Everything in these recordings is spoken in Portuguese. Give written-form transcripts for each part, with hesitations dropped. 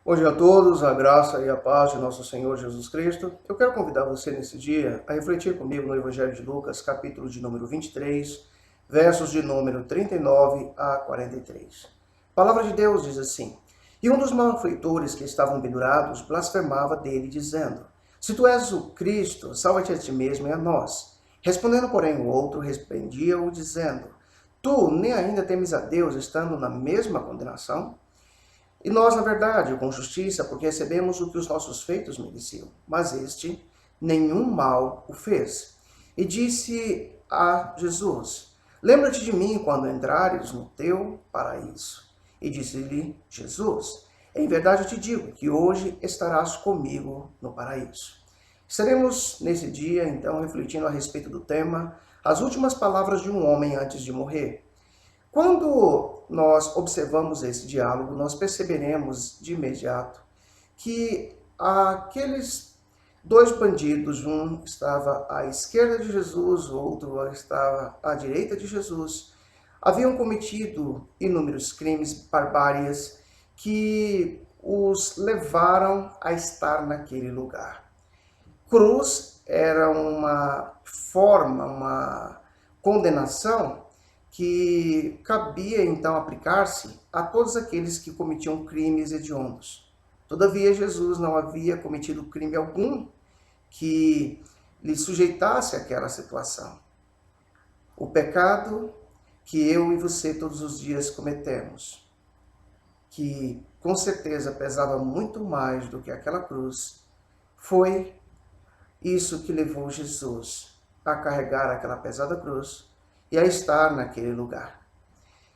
Bom dia a todos, a graça e a paz de nosso Senhor Jesus Cristo. Eu quero convidar você nesse dia a refletir comigo no Evangelho de Lucas, capítulo de número 23, versos de número 39 a 43. A palavra de Deus diz assim: E um dos malfeitores que estavam pendurados blasfemava dele, dizendo: Se tu és o Cristo, salva-te a ti mesmo e a nós. Respondendo, porém, o outro repreendia-o, dizendo: Tu nem ainda temes a Deus, estando na mesma condenação? E nós, na verdade, com justiça, porque recebemos o que os nossos feitos mereciam. Mas este nenhum mal o fez. E disse a Jesus: Lembra-te de mim quando entrares no teu paraíso. E disse-lhe Jesus: Em verdade eu te digo que hoje estarás comigo no paraíso. Estaremos nesse dia, então, refletindo a respeito do tema As últimas palavras de um homem antes de morrer. Quando nós observamos esse diálogo, nós perceberemos de imediato que aqueles dois bandidos, um estava à esquerda de Jesus, o outro estava à direita de Jesus, haviam cometido inúmeros crimes, barbáries, que os levaram a estar naquele lugar. Cruz era uma forma, uma condenação que cabia então aplicar-se a todos aqueles que cometiam crimes hediondos. Todavia, Jesus não havia cometido crime algum que lhe sujeitasse àquela situação. O pecado que eu e você todos os dias cometemos, que com certeza pesava muito mais do que aquela cruz, foi isso que levou Jesus a carregar aquela pesada cruz e a estar naquele lugar.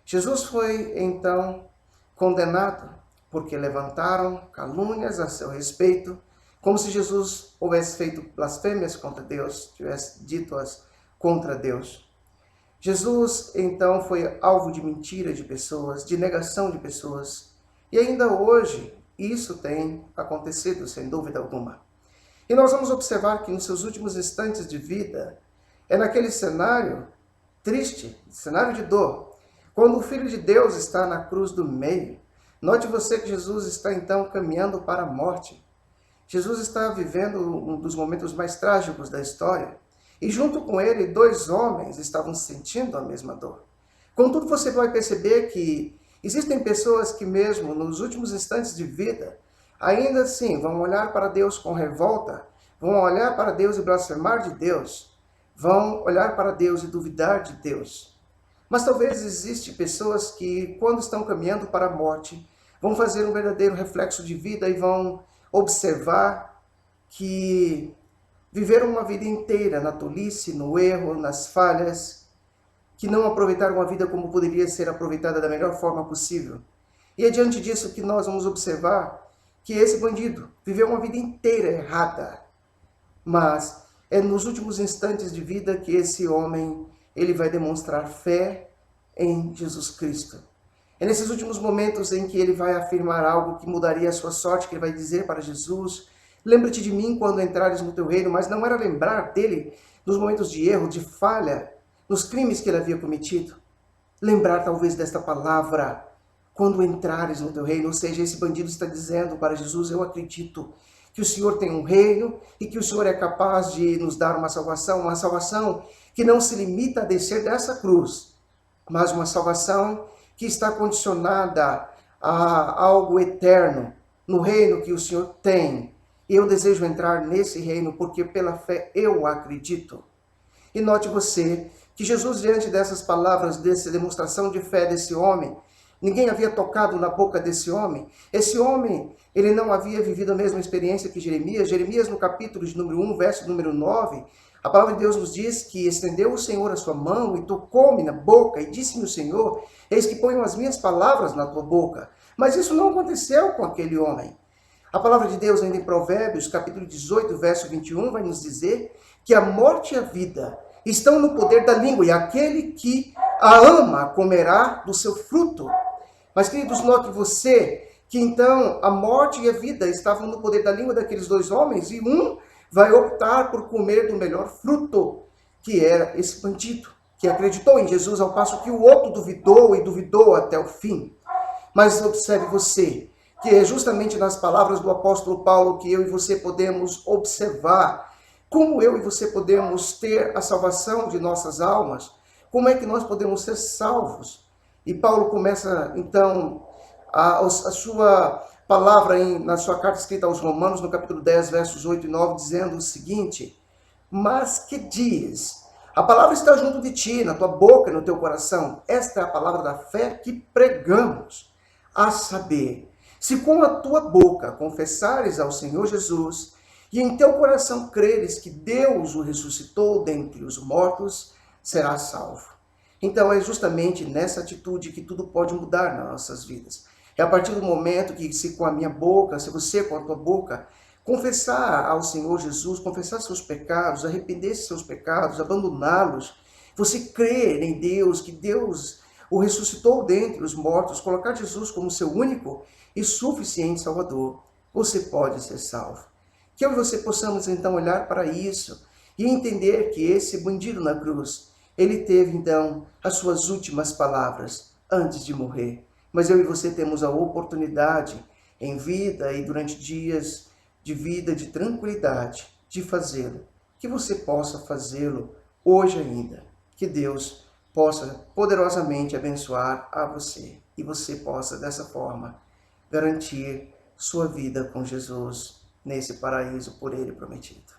Jesus foi, então, condenado porque levantaram calúnias a seu respeito, como se Jesus houvesse feito blasfêmias contra Deus, tivesse dito-as contra Deus. Jesus, então, foi alvo de mentira de pessoas, de negação de pessoas, e ainda hoje isso tem acontecido, sem dúvida alguma. E nós vamos observar que nos seus últimos instantes de vida, é naquele cenário triste, cenário de dor, quando o Filho de Deus está na cruz do meio. Note você que Jesus está então caminhando para a morte. Jesus está vivendo um dos momentos mais trágicos da história. E junto com ele, dois homens estavam sentindo a mesma dor. Contudo, você vai perceber que existem pessoas que mesmo nos últimos instantes de vida, ainda assim vão olhar para Deus com revolta, vão olhar para Deus e blasfemar de Deus, vão olhar para Deus e duvidar de Deus. Mas talvez existem pessoas que, quando estão caminhando para a morte, vão fazer um verdadeiro reflexo de vida e vão observar que viveram uma vida inteira na tolice, no erro, nas falhas, que não aproveitaram a vida como poderia ser aproveitada da melhor forma possível. E é diante disso que nós vamos observar que esse bandido viveu uma vida inteira errada, mas é nos últimos instantes de vida que esse homem ele vai demonstrar fé em Jesus Cristo. É nesses últimos momentos em que ele vai afirmar algo que mudaria a sua sorte, que ele vai dizer para Jesus: lembra-te de mim quando entrares no teu reino. Mas não era lembrar dele nos momentos de erro, de falha, nos crimes que ele havia cometido. Lembrar talvez desta palavra, quando entrares no teu reino. Ou seja, esse bandido está dizendo para Jesus: eu acredito que o Senhor tem um reino e que o Senhor é capaz de nos dar uma salvação que não se limita a descer dessa cruz, mas uma salvação que está condicionada a algo eterno, no reino que o Senhor tem. E eu desejo entrar nesse reino porque pela fé eu acredito. E note você que Jesus, diante dessas palavras, dessa demonstração de fé desse homem, ninguém havia tocado na boca desse homem. Esse homem, ele não havia vivido a mesma experiência que Jeremias. Jeremias, no capítulo de número 1, verso número 9, a palavra de Deus nos diz que estendeu o Senhor a sua mão e tocou-me na boca e disse-me o Senhor: eis que ponho as minhas palavras na tua boca. Mas isso não aconteceu com aquele homem. A palavra de Deus, ainda em Provérbios, capítulo 18, verso 21, vai nos dizer que a morte e a vida estão no poder da língua, e aquele que a ama comerá do seu fruto. Mas, queridos, note você que então a morte e a vida estavam no poder da língua daqueles dois homens, e um vai optar por comer do melhor fruto, que era esse bandido, que acreditou em Jesus, ao passo que o outro duvidou e duvidou até o fim. Mas observe você, que é justamente nas palavras do apóstolo Paulo que eu e você podemos observar como eu e você podemos ter a salvação de nossas almas, como é que nós podemos ser salvos. E Paulo começa, então, a sua palavra na sua carta escrita aos Romanos, no capítulo 10, versos 8 e 9, dizendo o seguinte: mas que diz? A palavra está junto de ti, na tua boca e no teu coração. Esta é a palavra da fé que pregamos, a saber, se com a tua boca confessares ao Senhor Jesus e em teu coração creres que Deus o ressuscitou dentre os mortos, serás salvo. Então é justamente nessa atitude que tudo pode mudar nas nossas vidas. É a partir do momento que, se com a minha boca, se você com a tua boca confessar ao Senhor Jesus, confessar seus pecados, arrepender-se seus pecados, abandoná-los, você crer em Deus, que Deus o ressuscitou dentre os mortos, colocar Jesus como seu único e suficiente Salvador, você pode ser salvo. Que eu e você possamos então olhar para isso e entender que esse bandido na cruz, ele teve então as suas últimas palavras antes de morrer. Mas eu e você temos a oportunidade em vida e durante dias de vida, de tranquilidade, de fazê-lo. Que você possa fazê-lo hoje ainda. Que Deus possa poderosamente abençoar a você e você possa, dessa forma, garantir sua vida com Jesus nesse paraíso por Ele prometido.